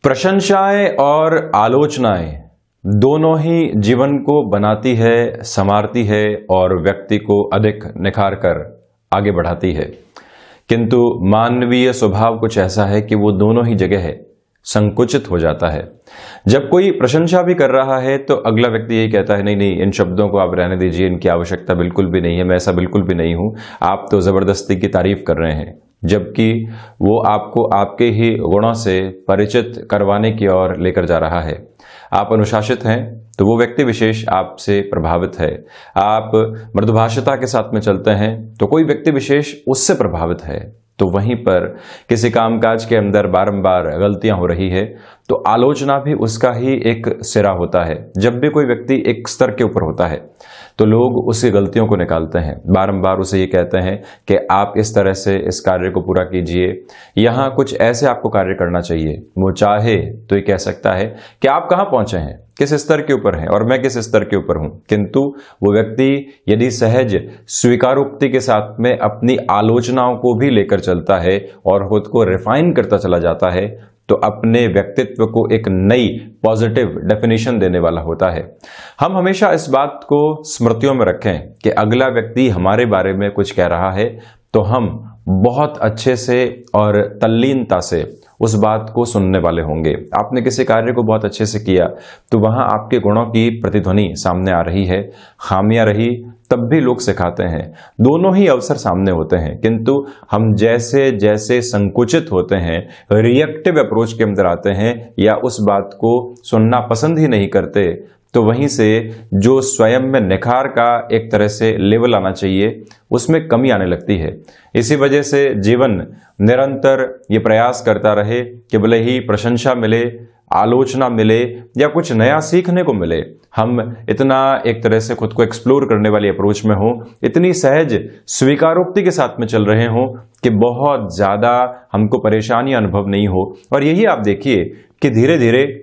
प्रशंसाएं और आलोचनाएं दोनों ही जीवन को बनाती है, संवारती है और व्यक्ति को अधिक निखार कर आगे बढ़ाती है। किंतु मानवीय स्वभाव कुछ ऐसा है कि वो दोनों ही जगह संकुचित हो जाता है। जब कोई प्रशंसा भी कर रहा है तो अगला व्यक्ति यही कहता है, नहीं नहीं, इन शब्दों को आप रहने दीजिए, इनकी आवश्यकता बिल्कुल भी नहीं है, मैं ऐसा बिल्कुल भी नहीं हूं, आप तो जबरदस्ती की तारीफ कर रहे हैं। जबकि वो आपको आपके ही गुणों से परिचित करवाने की ओर लेकर जा रहा है। आप अनुशासित हैं तो वो व्यक्ति विशेष आपसे प्रभावित है। आप मृदुभाषिता के साथ में चलते हैं तो कोई व्यक्ति विशेष उससे प्रभावित है। तो वहीं पर किसी कामकाज के अंदर बारंबार गलतियां हो रही है तो आलोचना भी उसका ही एक सिरा होता है। जब भी कोई व्यक्ति एक स्तर के ऊपर होता है तो लोग उसकी गलतियों को निकालते हैं, बारंबार उसे ये कहते हैं कि आप इस तरह से इस कार्य को पूरा कीजिए, यहाँ कुछ ऐसे आपको कार्य करना चाहिए। वो चाहे तो ये कह सकता है कि आप कहाँ पहुंचे हैं, किस स्तर के ऊपर हैं और मैं किस स्तर के ऊपर हूं। किंतु वो व्यक्ति यदि सहज स्वीकारोक्ति के साथ में अपनी आलोचनाओं को भी लेकर चलता है और खुद को रिफाइन करता चला जाता है तो अपने व्यक्तित्व को एक नई पॉजिटिव डेफिनेशन देने वाला होता है। हम हमेशा इस बात को स्मृतियों में रखें कि अगला व्यक्ति हमारे बारे में कुछ कह रहा है तो हम बहुत अच्छे से और तल्लीनता से उस बात को सुनने वाले होंगे। आपने किसी कार्य को बहुत अच्छे से किया तो वहां आपके गुणों की प्रतिध्वनि सामने आ रही है, खामियां रही तब भी लोग सिखाते हैं, दोनों ही अवसर सामने होते हैं। किंतु हम जैसे जैसे संकुचित होते हैं, रिएक्टिव अप्रोच के अंदर आते हैं या उस बात को सुनना पसंद ही नहीं करते, तो वहीं से जो स्वयं में निखार का एक तरह से लेवल आना चाहिए उसमें कमी आने लगती है। इसी वजह से जीवन निरंतर ये प्रयास करता रहे कि भले ही प्रशंसा मिले, आलोचना मिले या कुछ नया सीखने को मिले, हम इतना एक तरह से खुद को एक्सप्लोर करने वाली अप्रोच में हो, इतनी सहज स्वीकारोक्ति के साथ में चल रहे हो कि बहुत ज्यादा हमको परेशानी अनुभव नहीं हो। और यही आप देखिए कि धीरे धीरे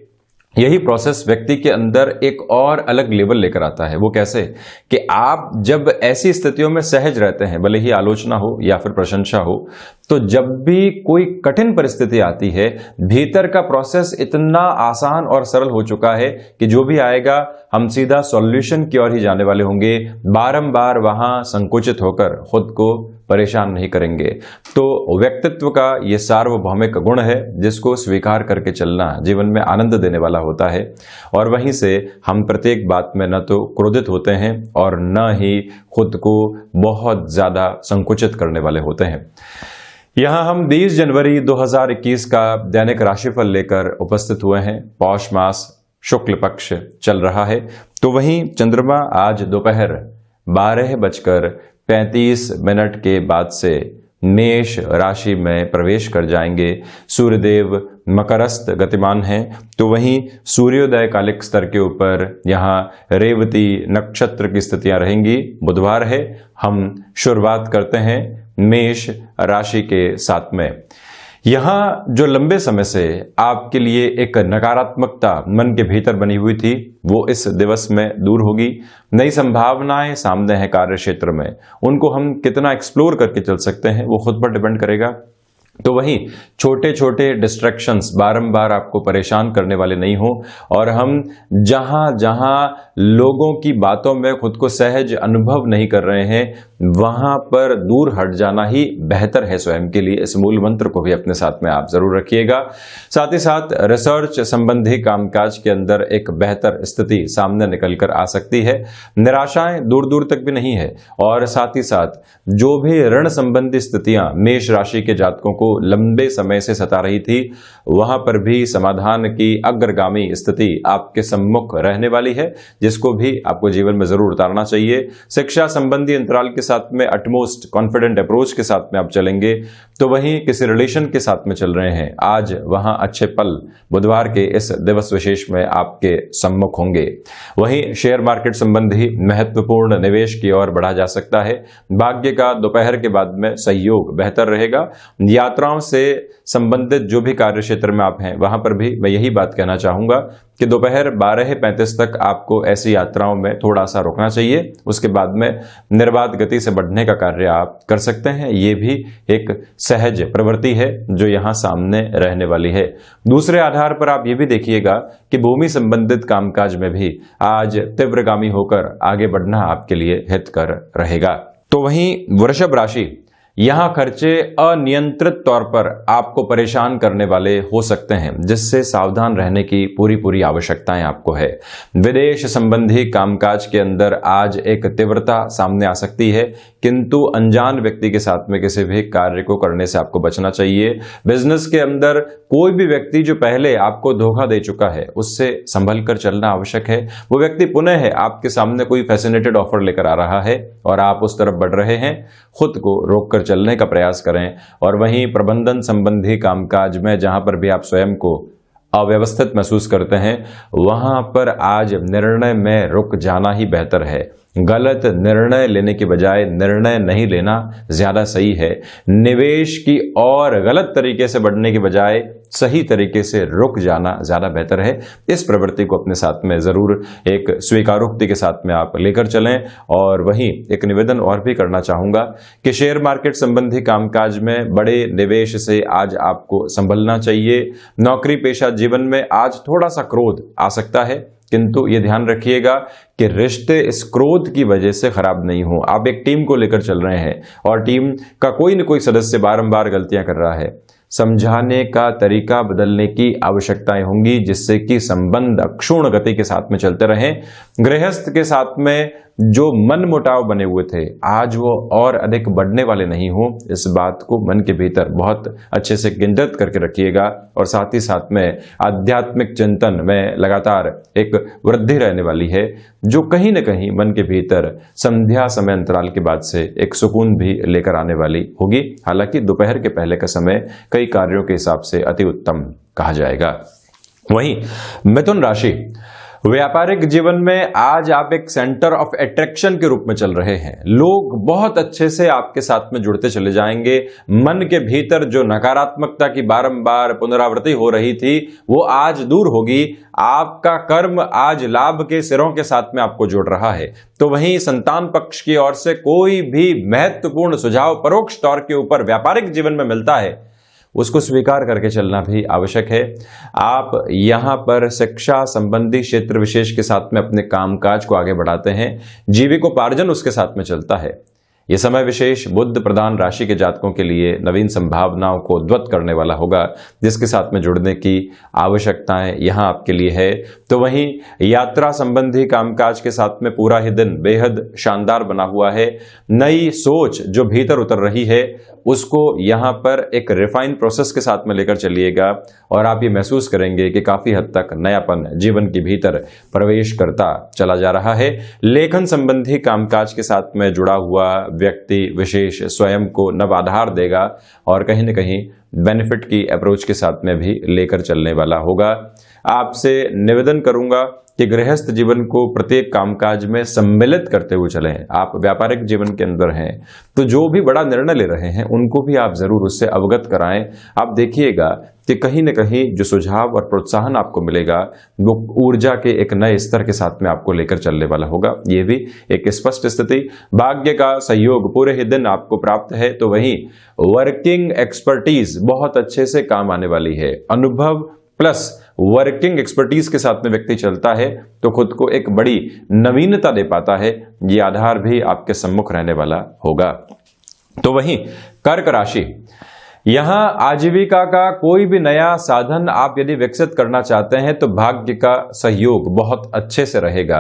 यही प्रोसेस व्यक्ति के अंदर एक और अलग लेवल लेकर आता है। वो कैसे कि आप जब ऐसी स्थितियों में सहज रहते हैं, भले ही आलोचना हो या फिर प्रशंसा हो, तो जब भी कोई कठिन परिस्थिति आती है, भीतर का प्रोसेस इतना आसान और सरल हो चुका है कि जो भी आएगा हम सीधा सॉल्यूशन की ओर ही जाने वाले होंगे, बारंबार वहां संकुचित होकर खुद को परेशान नहीं करेंगे। तो व्यक्तित्व का ये सार्वभौमिक गुण है जिसको स्वीकार करके चलना जीवन में आनंद देने वाला होता है। और वहीं से हम प्रत्येक बात में न तो क्रोधित होते हैं और न ही खुद को बहुत ज्यादा संकुचित करने वाले होते हैं। यहाँ हम 20 जनवरी 2021 का दैनिक राशिफल लेकर उपस्थित हुए हैं। पौष मास शुक्ल पक्ष चल रहा है, तो वहीं चंद्रमा आज दोपहर 12:35 के बाद से मेष राशि में प्रवेश कर जाएंगे। सूर्यदेव मकरस्थ गतिमान हैं, तो वहीं सूर्योदय कालिक स्तर के ऊपर यहाँ रेवती नक्षत्र की स्थितियां रहेंगी। बुधवार है, हम शुरुआत करते हैं मेष राशि के साथ में। यहाँ जो लंबे समय से आपके लिए एक नकारात्मकता मन के भीतर बनी हुई थी वो इस दिवस में दूर होगी। नई संभावनाएं सामने हैं कार्य क्षेत्र में, उनको हम कितना एक्सप्लोर करके चल सकते हैं वो खुद पर डिपेंड करेगा। तो वहीं छोटे छोटे डिस्ट्रैक्शंस बारंबार आपको परेशान करने वाले नहीं हो और हम जहां जहां लोगों की बातों में खुद को सहज अनुभव नहीं कर रहे हैं वहां पर दूर हट जाना ही बेहतर है स्वयं के लिए। इस मूल मंत्र को भी अपने साथ में आप जरूर रखिएगा। साथ ही साथ रिसर्च संबंधी कामकाज के अंदर एक बेहतर स्थिति सामने निकल कर आ सकती है। निराशाएं दूर दूर तक भी नहीं है और साथ ही साथ जो भी ऋण संबंधी स्थितियां मेष राशि के जातकों को लंबे समय से सता रही थी वहां पर भी समाधान की अग्रगामी स्थिति आपके सम्मुख रहने वाली है, जिसको भी आपको जीवन में जरूर उतारना चाहिए। शिक्षा संबंधी अंतराल के साथ में अटमोस्ट कॉन्फिडेंट अप्रोच के साथ में आप चलेंगे, तो वहीं किसी रिलेशन के साथ में चल रहे हैं, आज वहां अच्छे पल बुधवार के इस दिवस विशेष में आपके सम्मुख होंगे। वहीं शेयर मार्केट संबंधी महत्वपूर्ण निवेश की ओर बढ़ा जा सकता है। भाग्य का दोपहर के बाद में सहयोग बेहतर रहेगा। यात्राओं से संबंधित जो भी कार्य क्षेत्र में आप हैं वहां पर भी मैं यही बात कहना चाहूंगा कि दोपहर 12:35 तक आपको ऐसी यात्राओं में थोड़ा सा रुकना चाहिए। उसके बाद में निर्बाध गति से बढ़ने का कार्य आप कर सकते हैं। ये भी एक सहज प्रवृत्ति है जो यहाँ सामने रहने वाली है। दूसरे आधार पर आप ये भी देखिएगा कि भूमि संबंधित कामकाज में भी आज तीव्रगामी होकर आगे बढ़ना आपके लिए हितकर रहेगा। तो वहीं वृषभ राशि, यहां खर्चे अनियंत्रित तौर पर आपको परेशान करने वाले हो सकते हैं, जिससे सावधान रहने की पूरी आवश्यकताएं आपको है। विदेश संबंधी कामकाज के अंदर आज एक तीव्रता सामने आ सकती है, किंतु अनजान व्यक्ति के साथ में किसी भी कार्य को करने से आपको बचना चाहिए। बिजनेस के अंदर कोई भी व्यक्ति जो पहले आपको धोखा दे चुका है, उससे संभल कर चलना आवश्यक है। वो व्यक्ति पुनः है आपके सामने कोई फैसिनेटेड ऑफर लेकर आ रहा है और आप उस तरफ बढ़ रहे हैं, खुद को रोककर चलने का प्रयास करें। और वहीं प्रबंधन संबंधी कामकाज में जहां पर भी आप स्वयं को अव्यवस्थित महसूस करते हैं, वहां पर आज निर्णय में रुक जाना ही बेहतर है। गलत निर्णय लेने की बजाय निर्णय नहीं लेना ज्यादा सही है। निवेश की और गलत तरीके से बढ़ने की बजाय सही तरीके से रुक जाना ज्यादा बेहतर है। इस प्रवृत्ति को अपने साथ में जरूर एक स्वीकारोक्ति के साथ में आप लेकर चलें। और वहीं एक निवेदन और भी करना चाहूंगा कि शेयर मार्केट संबंधी कामकाज में बड़े निवेश से आज आपको संभलना चाहिए। नौकरी पेशा जीवन में आज थोड़ा सा क्रोध आ सकता है, किंतु ये ध्यान रखिएगा कि रिश्ते इस क्रोध की वजह से खराब नहीं हो। आप एक टीम को लेकर चल रहे हैं और टीम का कोई न कोई सदस्य बारंबार गलतियां कर रहा है। समझाने का तरीका बदलने की आवश्यकताएं होंगी, जिससे कि संबंध अक्षुण्ण गति के साथ में चलते रहें। गृहस्थ के साथ में जो मन मुटाव बने हुए थे, आज वो और अधिक बढ़ने वाले नहीं हो। इस बात को मन के भीतर बहुत अच्छे से केंद्रित करके रखिएगा और साथ ही साथ में आध्यात्मिक चिंतन में लगातार एक वृद्धि रहने वाली है, जो कहीं न कहीं मन के भीतर संध्या समय अंतराल के बाद से एक सुकून भी लेकर आने वाली होगी। हालांकि दोपहर के पहले का समय कई कार्यों के हिसाब से अति उत्तम कहा जाएगा। वहीं मिथुन राशि, व्यापारिक जीवन में आज आप एक सेंटर ऑफ अट्रैक्शन के रूप में चल रहे हैं। लोग बहुत अच्छे से आपके साथ में जुड़ते चले जाएंगे। मन के भीतर जो नकारात्मकता की बारंबार पुनरावृत्ति हो रही थी, वो आज दूर होगी। आपका कर्म आज लाभ के सिरों के साथ में आपको जोड़ रहा है। तो वहीं संतान पक्ष की ओर से कोई भी महत्वपूर्ण सुझाव परोक्ष तौर के ऊपर व्यापारिक जीवन में मिलता है, उसको स्वीकार करके चलना भी आवश्यक है। आप यहां पर शिक्षा संबंधी क्षेत्र विशेष के साथ में अपने कामकाज को आगे बढ़ाते हैं। जीविकोपार्जन उसके साथ में चलता है। यह समय विशेष बुध प्रधान राशि के जातकों के लिए नवीन संभावनाओं को उद्वत करने वाला होगा, जिसके साथ में जुड़ने की आवश्यकताएं यहां आपके लिए है। तो वहीं यात्रा संबंधी कामकाज के साथ में पूरा ही दिन बेहद शानदार बना हुआ है। नई सोच जो भीतर उतर रही है, उसको यहां पर एक रिफाइन प्रोसेस के साथ में लेकर चलिएगा और आप ये महसूस करेंगे कि काफी हद तक नयापन जीवन के भीतर प्रवेश करता चला जा रहा है। लेखन संबंधी कामकाज के साथ में जुड़ा हुआ व्यक्ति विशेष स्वयं को नव आधार देगा और कहीं न कहीं बेनिफिट की अप्रोच के साथ में भी लेकर चलने वाला होगा। आपसे निवेदन करूंगा कि गृहस्थ जीवन को प्रत्येक कामकाज में सम्मिलित करते हुए चलें। आप व्यापारिक जीवन के अंदर हैं तो जो भी बड़ा निर्णय ले रहे हैं, उनको भी आप जरूर उससे अवगत कराएं। आप देखिएगा कि कहीं न कहीं जो सुझाव और प्रोत्साहन आपको मिलेगा, वो ऊर्जा के एक नए स्तर के साथ में आपको लेकर चलने वाला होगा। ये भी एक स्पष्ट स्थिति। भाग्य का सहयोग पूरे ही दिन आपको प्राप्त है। तो वहीं वर्किंग एक्सपर्टीज बहुत अच्छे से काम आने वाली है। अनुभव प्लस वर्किंग एक्सपर्टीज के साथ में व्यक्ति चलता है तो खुद को एक बड़ी नवीनता दे पाता है। ये आधार भी आपके सम्मुख रहने वाला होगा। तो वहीं कर्क राशि, यहां आजीविका का कोई भी नया साधन आप यदि विकसित करना चाहते हैं तो भाग्य का सहयोग बहुत अच्छे से रहेगा।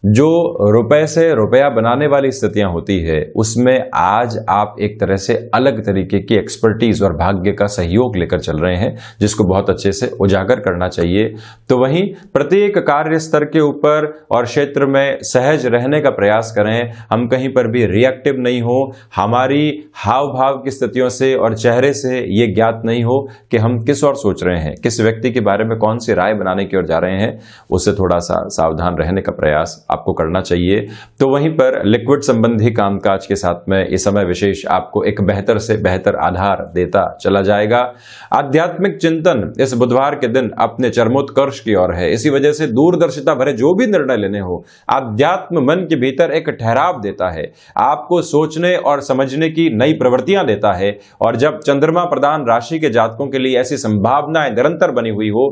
जो रुपए से रुपया बनाने वाली स्थितियां होती है, उसमें आज आप एक तरह से अलग तरीके की एक्सपर्टीज और भाग्य का सहयोग लेकर चल रहे हैं, जिसको बहुत अच्छे से उजागर करना चाहिए। तो वहीं प्रत्येक कार्य स्तर के ऊपर और क्षेत्र में सहज रहने का प्रयास करें। हम कहीं पर भी रिएक्टिव नहीं हो। हमारी हाव भाव की स्थितियों से और चेहरे से से ये ज्ञात नहीं हो कि हम किस ओर सोच रहे हैं, किस व्यक्ति के बारे में कौन सी राय बनाने की ओर जा रहे हैं, उससे थोड़ा सा सावधान रहने का प्रयास आपको करना चाहिए। तो वहीं पर लिक्विड संबंधी कामकाज के साथ में इस समय विशेष आपको एक बेहतर से बेहतर आधार देता चला जाएगा। आध्यात्मिक चिंतन इस बुधवार के दिन अपने चरमोत्कर्ष की ओर है। इसी वजह से दूरदर्शिता भरे जो भी निर्णय लेने हो, आध्यात्म मन के भीतर एक ठहराव देता है, आपको सोचने और समझने की नई प्रवृत्तियां देता है। और जब चंद्रमा प्रधान राशि के जातकों के लिए ऐसी संभावनाएं निरंतर बनी हुई हो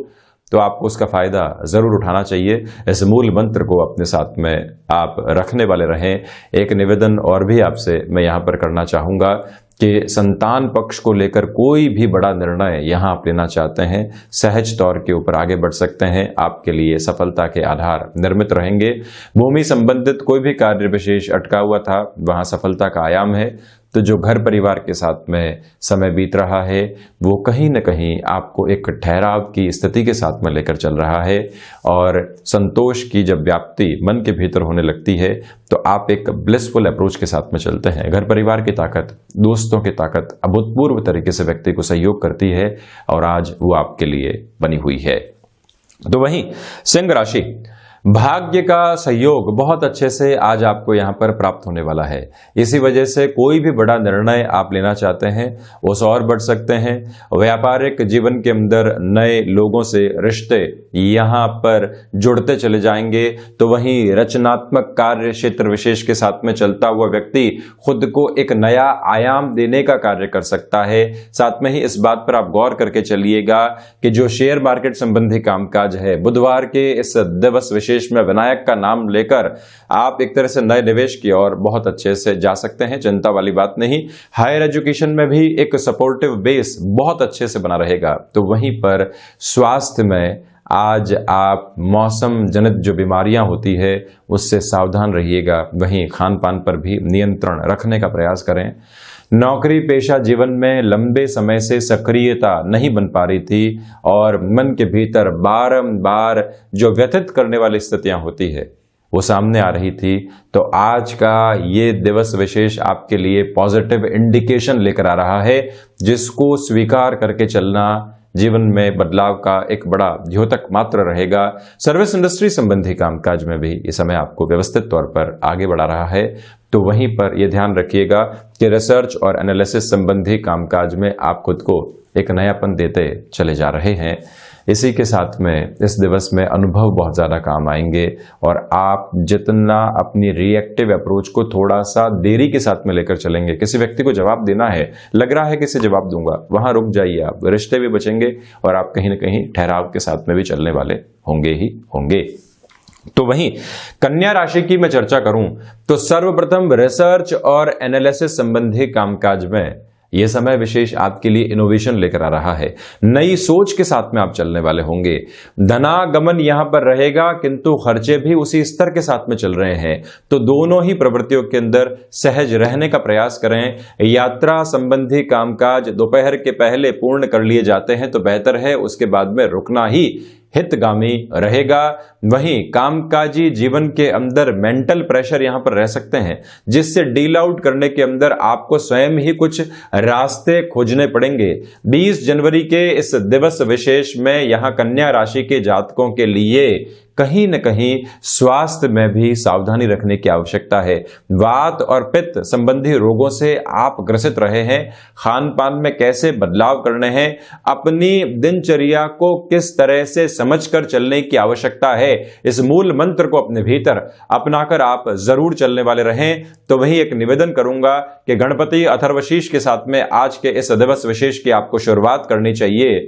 तो आपको उसका फायदा जरूर उठाना चाहिए। इस मूल मंत्र को अपने साथ में आप रखने वाले रहें। एक निवेदन और भी आपसे मैं यहां पर करना चाहूंगा कि संतान पक्ष को लेकर कोई भी बड़ा निर्णय यहां आप लेना चाहते हैं, सहज तौर के ऊपर आगे बढ़ सकते हैं। आपके लिए सफलता के आधार निर्मित रहेंगे। भूमि संबंधित कोई भी कार्य विशेष अटका हुआ था, वहां सफलता का आयाम है। तो जो घर परिवार के साथ में समय बीत रहा है वो कहीं न कहीं आपको एक ठहराव की स्थिति के साथ में लेकर चल रहा है। और संतोष की जब व्याप्ति मन के भीतर होने लगती है तो आप एक ब्लिसफुल अप्रोच के साथ में चलते हैं। घर परिवार की ताकत, दोस्तों की ताकत अभूतपूर्व तरीके से व्यक्ति को सहयोग करती है और आज वो आपके लिए बनी हुई है। तो वहीं सिंह राशि, भाग्य का सहयोग बहुत अच्छे से आज आपको यहां पर प्राप्त होने वाला है। इसी वजह से कोई भी बड़ा निर्णय आप लेना चाहते हैं उस और बढ़ सकते हैं। व्यापारिक जीवन के अंदर नए लोगों से रिश्ते यहां पर जुड़ते चले जाएंगे। तो वहीं रचनात्मक कार्य क्षेत्र विशेष के साथ में चलता हुआ व्यक्ति खुद को एक नया आयाम देने का कार्य कर सकता है। साथ में ही इस बात पर आप गौर करके चलिएगा कि जो शेयर मार्केट संबंधी कामकाज है, बुधवार के इस दिवस विशेष में विनायक का नाम लेकर आप एक तरह से नए निवेश की ओर बहुत अच्छे से जा सकते हैं। चिंता वाली बात नहीं। हायर एजुकेशन में भी एक सपोर्टिव बेस बहुत अच्छे से बना रहेगा। तो वहीं पर स्वास्थ्य में आज आप मौसम जनित जो बीमारियां होती है उससे सावधान रहिएगा। वहीं खान पान पर भी नियंत्रण रखने का प्रयास करें। नौकरी पेशा जीवन में लंबे समय से सक्रियता नहीं बन पा रही थी और मन के भीतर बारंबार जो व्यथित करने वाली स्थितियां होती है वो सामने आ रही थी। तो आज का ये दिवस विशेष आपके लिए पॉजिटिव इंडिकेशन लेकर आ रहा है, जिसको स्वीकार करके चलना जीवन में बदलाव का एक बड़ा द्योतक मात्र रहेगा। सर्विस इंडस्ट्री संबंधी कामकाज में भी इस समय आपको व्यवस्थित तौर पर आगे बढ़ा रहा है। तो वहीं पर यह ध्यान रखिएगा कि रिसर्च और एनालिसिस संबंधी कामकाज में आप खुद को एक नयापन देते चले जा रहे हैं। इसी के साथ में इस दिवस में अनुभव बहुत ज़्यादा काम आएंगे और आप जितना अपनी रिएक्टिव अप्रोच को थोड़ा सा देरी के साथ में लेकर चलेंगे, किसी व्यक्ति को जवाब देना है, लग रहा है कि इसे जवाब दूंगा, वहां रुक जाइए। आप रिश्ते भी बचेंगे और आप कहीं ना कहीं ठहराव के साथ में भी चलने वाले होंगे ही होंगे। तो वहीं कन्या राशि की मैं चर्चा करूं तो सर्वप्रथम रिसर्च और एनालिसिस संबंधी कामकाज में यह समय विशेष आपके लिए इनोवेशन लेकर आ रहा है। नई सोच के साथ में आप चलने वाले होंगे। धनागमन यहां पर रहेगा किंतु खर्चे भी उसी स्तर के साथ में चल रहे हैं। तो दोनों ही प्रवृत्तियों के अंदर सहज रहने का प्रयास करें। यात्रा संबंधी कामकाज दोपहर के पहले पूर्ण कर लिए जाते हैं तो बेहतर है, उसके बाद में रुकना ही हितगामी रहेगा। वहीं कामकाजी जीवन के अंदर मेंटल प्रेशर यहां पर रह सकते हैं, जिससे डील आउट करने के अंदर आपको स्वयं ही कुछ रास्ते खोजने पड़ेंगे। 20 जनवरी के इस दिवस विशेष में यहां कन्या राशि के जातकों के लिए कहीं न कहीं स्वास्थ्य में भी सावधानी रखने की आवश्यकता है। वात और पित्त संबंधी रोगों से आप ग्रसित रहे हैं। खान पान में कैसे बदलाव करने हैं, अपनी दिनचर्या को किस तरह से समझकर चलने की आवश्यकता है, इस मूल मंत्र को अपने भीतर अपनाकर आप जरूर चलने वाले रहें। तो वही एक निवेदन करूंगा कि गणपति अथर्वशीष के साथ में आज के इस दिवस विशेष की आपको शुरुआत करनी चाहिए।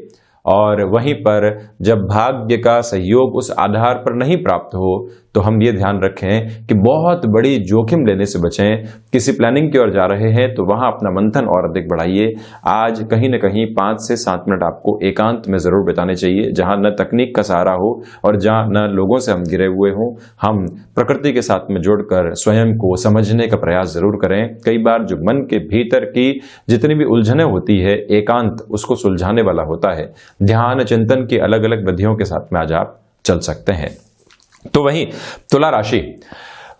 और वहीं पर जब भाग्य का सहयोग उस आधार पर नहीं प्राप्त हो तो हम ये ध्यान रखें कि बहुत बड़ी जोखिम लेने से बचें। किसी प्लानिंग की ओर जा रहे हैं तो वहां अपना मंथन और अधिक बढ़ाइए। आज कहीं न कहीं 5 से 7 मिनट आपको एकांत में जरूर बिताने चाहिए, जहां न तकनीक का सहारा हो और जहां न लोगों से हम घिरे हुए हों। हम प्रकृति के साथ में जुड़कर स्वयं को समझने का प्रयास जरूर करें। कई बार जो मन के भीतर की जितनी भी उलझने होती है, एकांत उसको सुलझाने वाला होता है। ध्यान चिंतन की अलग अलग विधियों के साथ में आज आप चल सकते हैं। तो वहीं तुला राशि,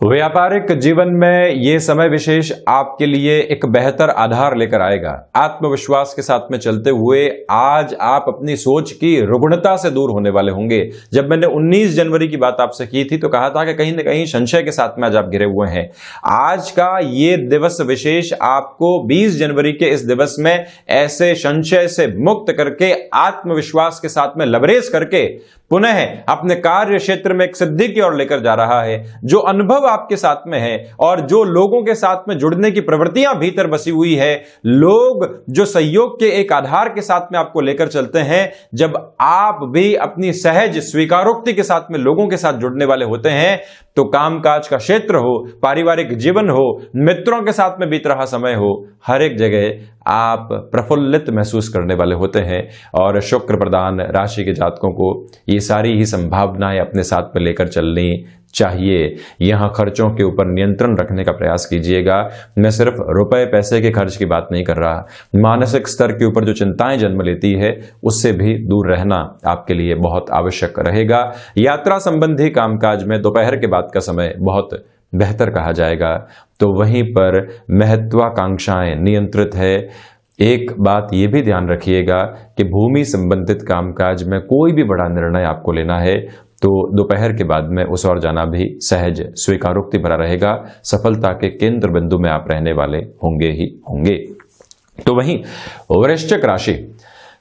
व्यापारिक जीवन में ये समय विशेष आपके लिए एक बेहतर आधार लेकर आएगा। आत्मविश्वास के साथ में चलते हुए आज आप अपनी सोच की रुग्णता से दूर होने वाले होंगे। जब मैंने 19 जनवरी की बात आपसे की थी तो कहा था कि कहीं ना कहीं संशय के साथ में आज आप घिरे हुए हैं। आज का ये दिवस विशेष आपको 20 जनवरी के इस दिवस में ऐसे संशय से मुक्त करके आत्मविश्वास के साथ में लबरेज करके पुनः अपने कार्य क्षेत्र में एक सिद्धि की ओर लेकर जा रहा है। जो अनुभव आपके साथ में है और जो लोगों के साथ में जुड़ने की प्रवृत्तियां भीतर बसी हुई है, लोग जो सहयोग के एक आधार के साथ में आपको लेकर चलते हैं, जब आप भी अपनी सहज स्वीकारोक्ति के साथ में लोगों के साथ जुड़ने वाले होते हैं तो कामकाज का क्षेत्र हो, पारिवारिक जीवन हो, मित्रों के साथ में बीत रहा समय हो, हर एक जगह आप प्रफुल्लित महसूस करने वाले होते हैं। और शुक्र प्रधान राशि के जातकों को ये सारी ही संभावनाएं अपने साथ में लेकर चलनी चाहिए। यहां खर्चों के ऊपर नियंत्रण रखने का प्रयास कीजिएगा। मैं सिर्फ रुपए पैसे के खर्च की बात नहीं कर रहा, मानसिक स्तर के ऊपर जो चिंताएं जन्म लेती है उससे भी दूर रहना आपके लिए बहुत आवश्यक रहेगा। यात्रा संबंधी कामकाज में दोपहर के बाद का समय बहुत बेहतर कहा जाएगा। तो वहीं पर महत्वाकांक्षाएं नियंत्रित है। एक बात यह भी ध्यान रखिएगा कि भूमि संबंधित कामकाज में कोई भी बड़ा निर्णय आपको लेना है तो दोपहर के बाद में उस ओर जाना भी सहज स्वीकारोक्ति भरा रहेगा। सफलता के केंद्र बिंदु में आप रहने वाले होंगे ही होंगे। तो वहीं वृश्चिक राशि,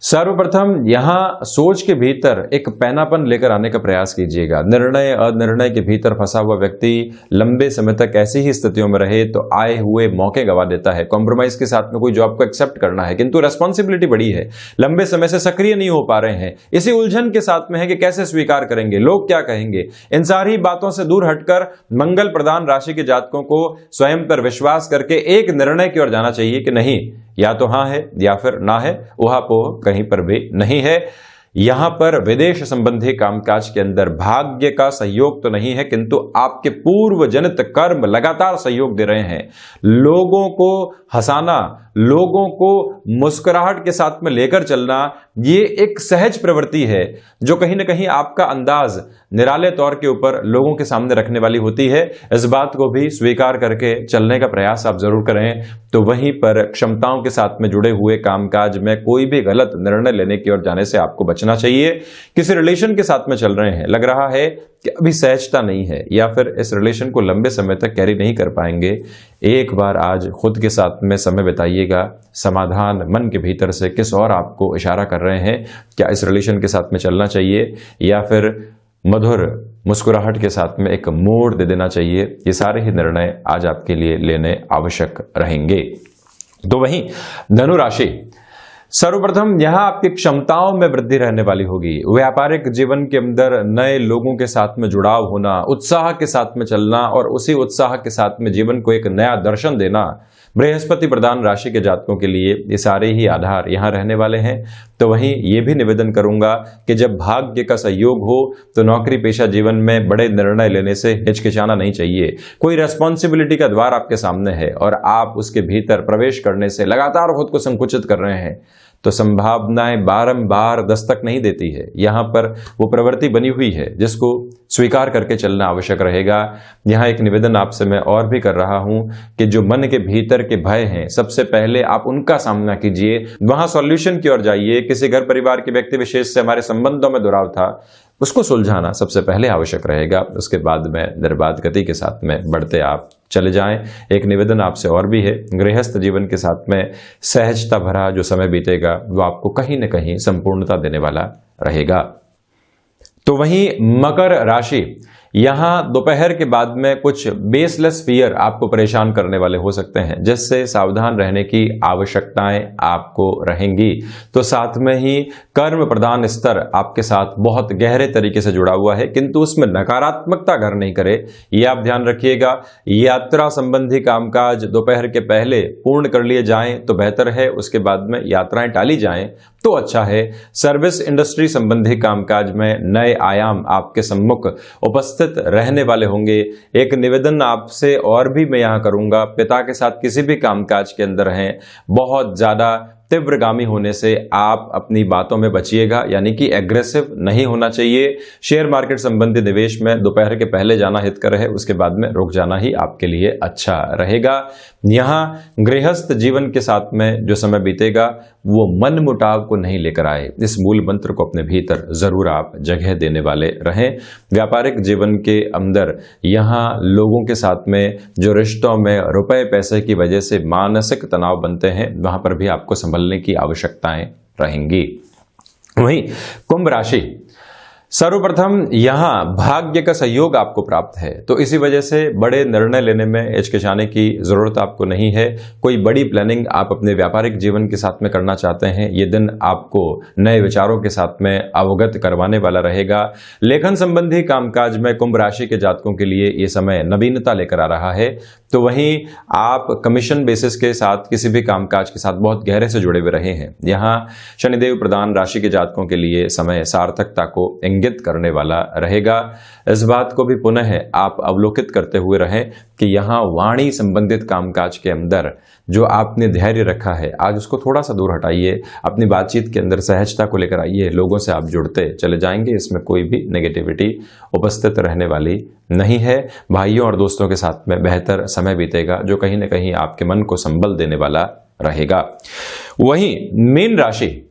सर्वप्रथम यहां सोच के भीतर एक पैनापन लेकर आने का प्रयास कीजिएगा। निर्णय अनिर्णय के भीतर फंसा हुआ व्यक्ति लंबे समय तक ऐसी ही स्थितियों में रहे तो आए हुए मौके गवा देता है। कॉम्प्रोमाइज के साथ में कोई जॉब को एक्सेप्ट करना है किंतु रेस्पॉन्सिबिलिटी बड़ी है, लंबे समय से सक्रिय नहीं हो पा रहे हैं, इसी उलझन के साथ में है कि कैसे स्वीकार करेंगे, लोग क्या कहेंगे। इन सारी बातों से दूर हटकर मंगल प्रधान राशि के जातकों को स्वयं पर विश्वास करके एक निर्णय की ओर जाना चाहिए कि नहीं, या तो हां है या फिर ना है, उहापोह कहीं पर भी नहीं है। यहां पर विदेश संबंधी कामकाज के अंदर भाग्य का सहयोग तो नहीं है किंतु आपके पूर्व जनित कर्म लगातार सहयोग दे रहे हैं। लोगों को हंसाना, लोगों को मुस्कुराहट के साथ में लेकर चलना, ये एक सहज प्रवृत्ति है जो कहीं ना कहीं आपका अंदाज निराले तौर के ऊपर लोगों के सामने रखने वाली होती है। इस बात को भी स्वीकार करके चलने का प्रयास आप जरूर करें। तो वहीं पर क्षमताओं के साथ में जुड़े हुए कामकाज में कोई भी गलत निर्णय लेने की ओर जाने से आपको बचना चाहिए। किसी रिलेशन के साथ में चल रहे हैं, लग रहा है कि अभी सहजता नहीं है या फिर इस रिलेशन को लंबे समय तक कैरी नहीं कर पाएंगे, एक बार आज खुद के साथ में समय बिताइएगा। समाधान मन के भीतर से किस और आपको इशारा कर रहे हैं, क्या इस रिलेशन के साथ में चलना चाहिए या फिर मधुर मुस्कुराहट के साथ में एक मोड़ दे देना चाहिए, ये सारे ही निर्णय आज आपके लिए लेने आवश्यक रहेंगे। तो वहीं धनु राशि, सर्वप्रथम यहां आपकी क्षमताओं में वृद्धि रहने वाली होगी। व्यापारिक जीवन के अंदर नए लोगों के साथ में जुड़ाव होना, उत्साह के साथ में चलना और उसी उत्साह के साथ में जीवन को एक नया दर्शन देना, बृहस्पति प्रधान राशि के जातकों के लिए ये सारे ही आधार यहां रहने वाले हैं। तो वहीं ये भी निवेदन करूंगा कि जब भाग्य का सहयोग हो तो नौकरी पेशा जीवन में बड़े निर्णय लेने से हिचकिचाना नहीं चाहिए। कोई रेस्पॉन्सिबिलिटी का द्वार आपके सामने है और आप उसके भीतर प्रवेश करने से लगातार खुद को संकुचित कर रहे हैं तो संभावनाएं बारंबार दस्तक नहीं देती है। यहां पर वो प्रवृत्ति बनी हुई है जिसको स्वीकार करके चलना आवश्यक रहेगा। यहां एक निवेदन आपसे मैं और भी कर रहा हूं कि जो मन के भीतर के भय हैं, सबसे पहले आप उनका सामना कीजिए, वहां सॉल्यूशन की ओर जाइए। किसी घर परिवार के व्यक्ति विशेष से हमारे संबंधों में दुराव था, उसको सुलझाना सबसे पहले आवश्यक रहेगा। उसके बाद में निर्बाध गति के साथ में बढ़ते आप चले जाएं। एक निवेदन आपसे और भी है, गृहस्थ जीवन के साथ में सहजता भरा जो समय बीतेगा वो आपको कहीं न कहीं संपूर्णता देने वाला रहेगा। तो वहीं मकर राशि, यहां दोपहर के बाद में कुछ बेसलेस फियर आपको परेशान करने वाले हो सकते हैं जिससे सावधान रहने की आवश्यकताएं आपको रहेंगी। तो साथ में ही कर्म प्रधान स्तर आपके साथ बहुत गहरे तरीके से जुड़ा हुआ है किंतु उसमें नकारात्मकता घर नहीं करे, ये आप ध्यान रखिएगा। यात्रा संबंधी कामकाज दोपहर के पहले पूर्ण कर लिए जाएं तो बेहतर है, उसके बाद में यात्राएं टाली जाएं तो अच्छा है। सर्विस इंडस्ट्री संबंधी कामकाज में नए आयाम आपके सम्मुख उपस्थित रहने वाले होंगे। एक निवेदन आपसे और भी मैं यहां करूंगा, पिता के साथ किसी भी कामकाज के अंदर हैं, बहुत ज्यादा तीव्रगामी होने से आप अपनी बातों में बचिएगा, यानी कि एग्रेसिव नहीं होना चाहिए। शेयर मार्केट संबंधी निवेश में दोपहर के पहले जाना हितकर है, उसके बाद में रुक जाना ही आपके लिए अच्छा रहेगा। यहां गृहस्थ जीवन के साथ में जो समय बीतेगा वो मन मुटाव को नहीं लेकर आए, इस मूल मंत्र को अपने भीतर जरूर आप जगह देने वाले रहें। व्यापारिक जीवन के अंदर यहां लोगों के साथ में जो रिश्तों में रुपए पैसे की वजह से मानसिक तनाव बनते हैं, वहां पर भी आपको संभलने की आवश्यकताएं रहेंगी। वहीं कुंभ राशि, सर्वप्रथम यहां भाग्य का सहयोग आपको प्राप्त है, तो इसी वजह से बड़े निर्णय लेने में हिचकिचाने की जरूरत आपको नहीं है। कोई बड़ी प्लानिंग आप अपने व्यापारिक जीवन के साथ में करना चाहते हैं, ये दिन आपको नए विचारों के साथ में अवगत करवाने वाला रहेगा। लेखन संबंधी कामकाज में कुंभ राशि के जातकों के लिए ये समय नवीनता लेकर आ रहा है, तो वहीं आप कमीशन बेसिस के साथ किसी भी कामकाज के साथ बहुत गहरे से जुड़े हुए रहे हैं। यहाँ शनिदेव प्रधान राशि के जातकों के लिए समय सार्थकता को इंगित करने वाला रहेगा। इस बात को भी पुनः आप अवलोकित करते हुए रहें कि यहाँ वाणी संबंधित कामकाज के अंदर जो आपने धैर्य रखा है, आज उसको थोड़ा सा दूर हटाइए। अपनी बातचीत के अंदर सहजता को लेकर आइए, लोगों से आप जुड़ते चले जाएंगे, इसमें कोई भी नेगेटिविटी उपस्थित रहने वाली नहीं है। भाइयों और दोस्तों के साथ में बेहतर समय बीतेगा, जो कहीं ना कहीं आपके मन को संबल देने वाला रहेगा। वहीं मीन राशि,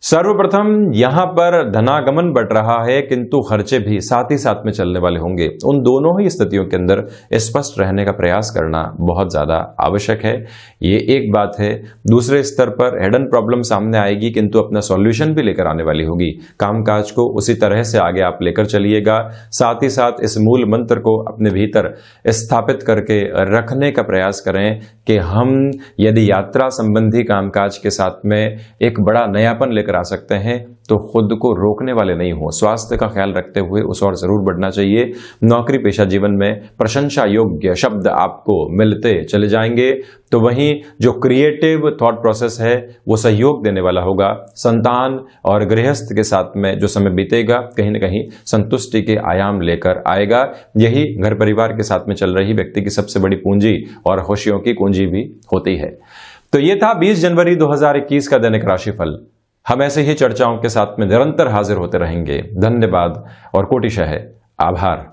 सर्वप्रथम यहां पर धनागमन बढ़ रहा है, किंतु खर्चे भी साथ ही साथ में चलने वाले होंगे। उन दोनों ही स्थितियों के अंदर स्पष्ट रहने का प्रयास करना बहुत ज्यादा आवश्यक है, ये एक बात है। दूसरे स्तर पर हिडन प्रॉब्लम सामने आएगी, किंतु अपना सॉल्यूशन भी लेकर आने वाली होगी। कामकाज को उसी तरह से आगे आप लेकर चलिएगा, साथ ही साथ इस मूल मंत्र को अपने भीतर स्थापित करके रखने का प्रयास करें कि हम यदि यात्रा संबंधी कामकाज के साथ में एक बड़ा नयापन लेकर आ सकते हैं, तो खुद को रोकने वाले नहीं हो। स्वास्थ्य का ख्याल रखते हुए उस ओर जरूर बढ़ना चाहिए। नौकरी पेशा जीवन में प्रशंसा योग्य शब्द आपको मिलते चले जाएंगे, तो वहीं जो क्रिएटिव थॉट प्रोसेस है वो सहयोग देने वाला होगा। संतान और गृहस्थ के साथ में जो समय बीतेगा कहीं ना कहीं संतुष्टि के आयाम लेकर आएगा। यही घर परिवार के साथ में चल रही व्यक्ति की सबसे बड़ी पूंजी और खुशियों की कुंजी भी होती है। तो ये था 20 जनवरी 2021 का दैनिक राशिफल। हम ऐसे ही चर्चाओं के साथ में निरंतर हाजिर होते रहेंगे। धन्यवाद और कोटिशः आभार।